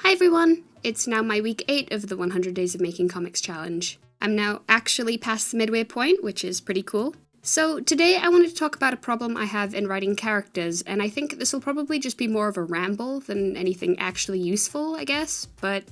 Hi everyone! It's now my week 8 of the 100 Days of Making Comics challenge. I'm now actually past the midway point, which is pretty cool. So today I wanted to talk about a problem I have in writing characters, and I think this will probably just be more of a ramble than anything actually useful, I guess, but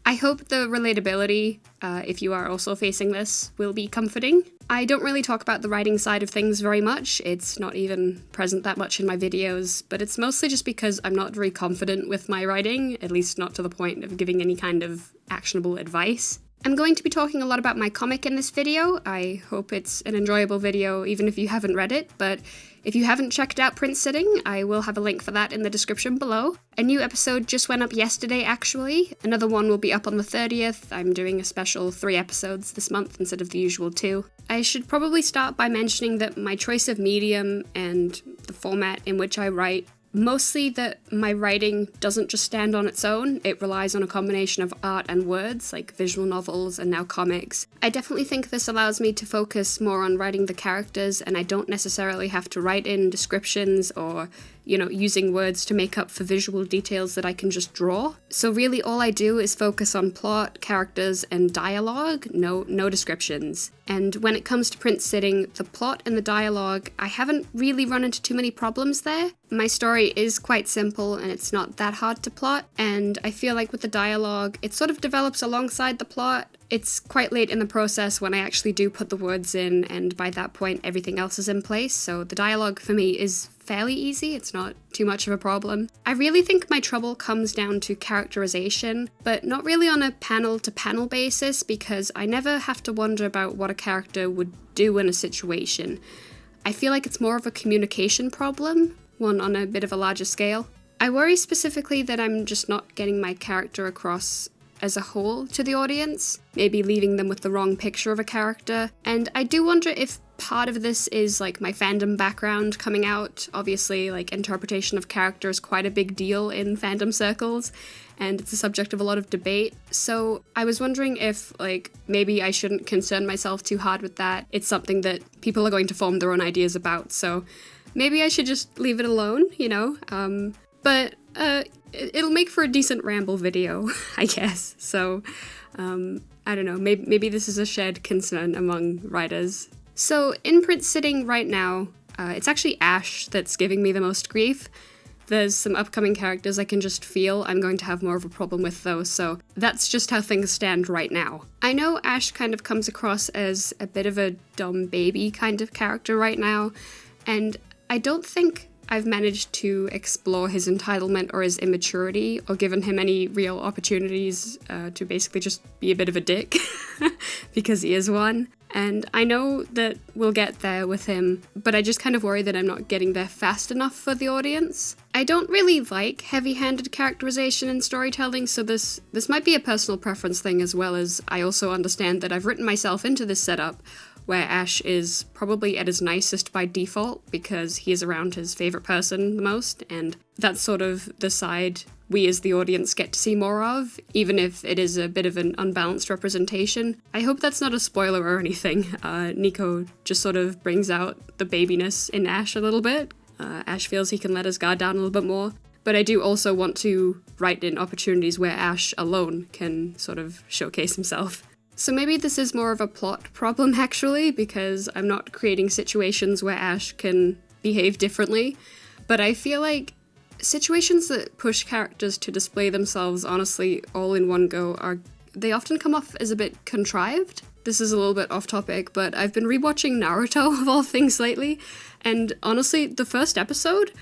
I hope the relatability, if you are also facing this, will be comforting. I don't really talk about the writing side of things very much, it's not even present that much in my videos, but it's mostly just because I'm not very confident with my writing, at least not to the point of giving any kind of actionable advice. I'm going to be talking a lot about my comic in this video. I hope it's an enjoyable video even if you haven't read it, but if you haven't checked out Print Sitting, I will have a link for that in the description below. A new episode just went up yesterday actually, another one will be up on the 30th, I'm doing a special 3 episodes this month instead of the usual 2. I should probably start by mentioning that my choice of medium and the format in which I write, mostly that my writing doesn't just stand on its own, it relies on a combination of art and words, like visual novels and now comics. I definitely think this allows me to focus more on writing the characters, and I don't necessarily have to write in descriptions or, using words to make up for visual details that I can just draw. So really all I do is focus on plot, characters, and dialogue, no descriptions. And when it comes to Print Sitting, the plot and the dialogue, I haven't really run into too many problems there. My story is quite simple and it's not that hard to plot, and I feel like with the dialogue, it sort of develops alongside the plot. It's quite late in the process when I actually do put the words in, and by that point everything else is in place, so the dialogue for me is fairly easy, it's not too much of a problem. I really think my trouble comes down to characterization, but not really on a panel-to-panel basis, because I never have to wonder about what a character would do in a situation. I feel like it's more of a communication problem, one on a bit of a larger scale. I worry specifically that I'm just not getting my character across as a whole to the audience, maybe leaving them with the wrong picture of a character, and I do wonder if part of this is like my fandom background coming out. Obviously, like, interpretation of character is quite a big deal in fandom circles, and it's a subject of a lot of debate, so I was wondering if, maybe I shouldn't concern myself too hard with that. It's something that people are going to form their own ideas about, so maybe I should just leave it alone, but it'll make for a decent ramble video, I guess, so, I don't know, maybe this is a shared concern among writers. So, in Print Sitting right now, it's actually Ash that's giving me the most grief. There's some upcoming characters I can just feel I'm going to have more of a problem with though, so that's just how things stand right now. I know Ash kind of comes across as a bit of a dumb baby kind of character right now, and I don't think I've managed to explore his entitlement or his immaturity, or given him any real opportunities to basically just be a bit of a dick, because he is one. And I know that we'll get there with him, but I just kind of worry that I'm not getting there fast enough for the audience. I don't really like heavy-handed characterization in storytelling, so this might be a personal preference thing, as well as I also understand that I've written myself into this setup where Ash is probably at his nicest by default because he is around his favorite person the most, and that's sort of the side we as the audience get to see more of, even if it is a bit of an unbalanced representation. I hope that's not a spoiler or anything. Nico just sort of brings out the babiness in Ash a little bit. Ash feels he can let his guard down a little bit more, but I do also want to write in opportunities where Ash alone can sort of showcase himself. So maybe this is more of a plot problem actually, because I'm not creating situations where Ash can behave differently, but I feel like situations that push characters to display themselves honestly all in one go they often come off as a bit contrived. This is a little bit off topic, but I've been rewatching Naruto of all things lately, and honestly, the first episode,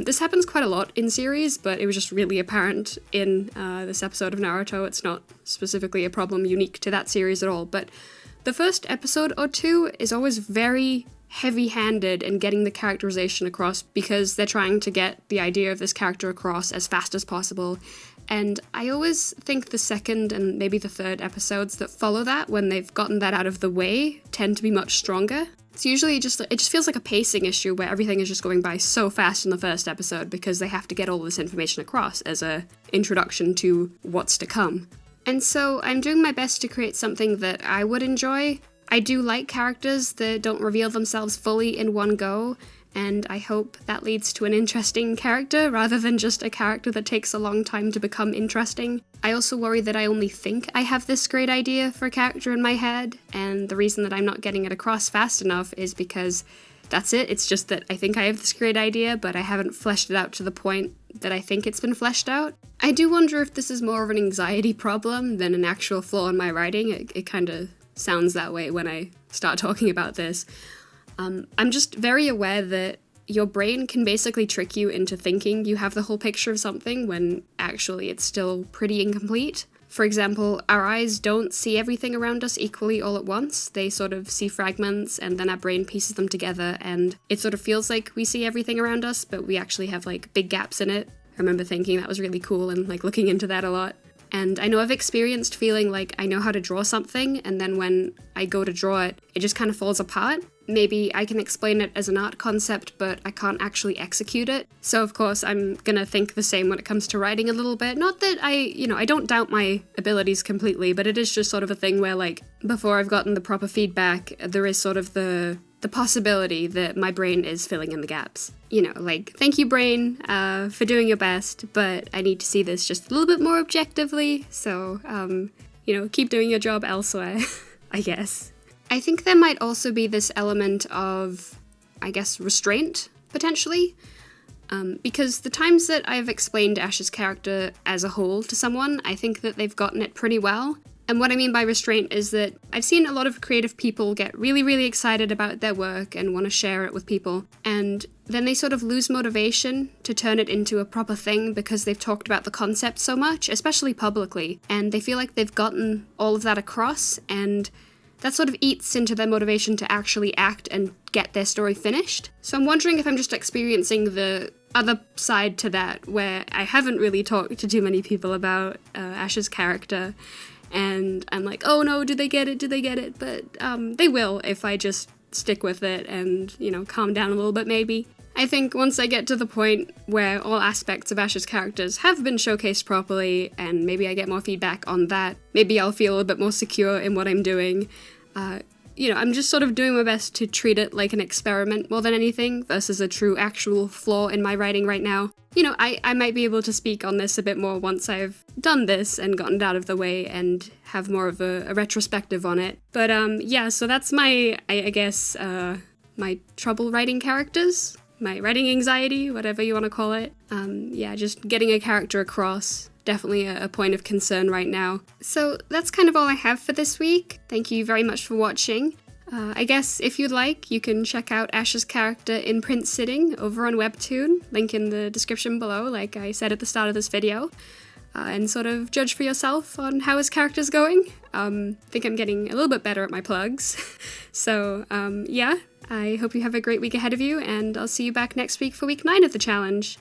this happens quite a lot in series, but it was just really apparent in this episode of Naruto. It's not specifically a problem unique to that series at all, but the first episode or two is always very heavy-handed in getting the characterization across because they're trying to get the idea of this character across as fast as possible. And I always think the second and maybe the third episodes that follow that, when they've gotten that out of the way, tend to be much stronger. It's usually it just feels like a pacing issue where everything is just going by so fast in the first episode because they have to get all this information across as a introduction to what's to come. And so I'm doing my best to create something that I would enjoy. I do like characters that don't reveal themselves fully in one go, and I hope that leads to an interesting character rather than just a character that takes a long time to become interesting. I also worry that I only think I have this great idea for a character in my head, and the reason that I'm not getting it across fast enough is because that's it. It's just that I think I have this great idea, but I haven't fleshed it out to the point that I think it's been fleshed out. I do wonder if this is more of an anxiety problem than an actual flaw in my writing. It kind of sounds that way when I start talking about this. I'm just very aware that your brain can basically trick you into thinking you have the whole picture of something when actually it's still pretty incomplete. For example, our eyes don't see everything around us equally all at once. They sort of see fragments and then our brain pieces them together and it sort of feels like we see everything around us, but we actually have like big gaps in it. I remember thinking that was really cool and like looking into that a lot. And I know I've experienced feeling like I know how to draw something and then when I go to draw it, it just kind of falls apart. Maybe I can explain it as an art concept, but I can't actually execute it. So of course I'm gonna think the same when it comes to writing a little bit. Not that I don't doubt my abilities completely, but it is just sort of a thing where like, before I've gotten the proper feedback, there is sort of the possibility that my brain is filling in the gaps. Like, thank you brain, for doing your best, but I need to see this just a little bit more objectively, so, keep doing your job elsewhere, I guess. I think there might also be this element of, restraint, potentially. Because the times that I've explained Ash's character as a whole to someone, I think that they've gotten it pretty well. And what I mean by restraint is that I've seen a lot of creative people get really, really excited about their work and want to share it with people, and then they sort of lose motivation to turn it into a proper thing because they've talked about the concept so much, especially publicly, and they feel like they've gotten all of that across, and that sort of eats into their motivation to actually act and get their story finished. So I'm wondering if I'm just experiencing the other side to that, where I haven't really talked to too many people about Ash's character, and I'm like, oh no, do they get it? But they will if I just stick with it and, calm down a little bit maybe. I think once I get to the point where all aspects of Ash's characters have been showcased properly, and maybe I get more feedback on that, maybe I'll feel a little bit more secure in what I'm doing. I'm just sort of doing my best to treat it like an experiment more than anything, versus a true actual flaw in my writing right now. I might be able to speak on this a bit more once I've done this and gotten it out of the way and have more of a retrospective on it. But so that's my, my trouble writing characters, my writing anxiety, whatever you want to call it. Just getting a character across. Definitely a point of concern right now. So that's kind of all I have for this week. Thank you very much for watching. I guess if you'd like, you can check out Ash's character in print sitting over on Webtoon, link in the description below, like I said at the start of this video, and sort of judge for yourself on how his character's going. I think I'm getting a little bit better at my plugs. So, I hope you have a great week ahead of you, and I'll see you back next week for week 9 of the challenge.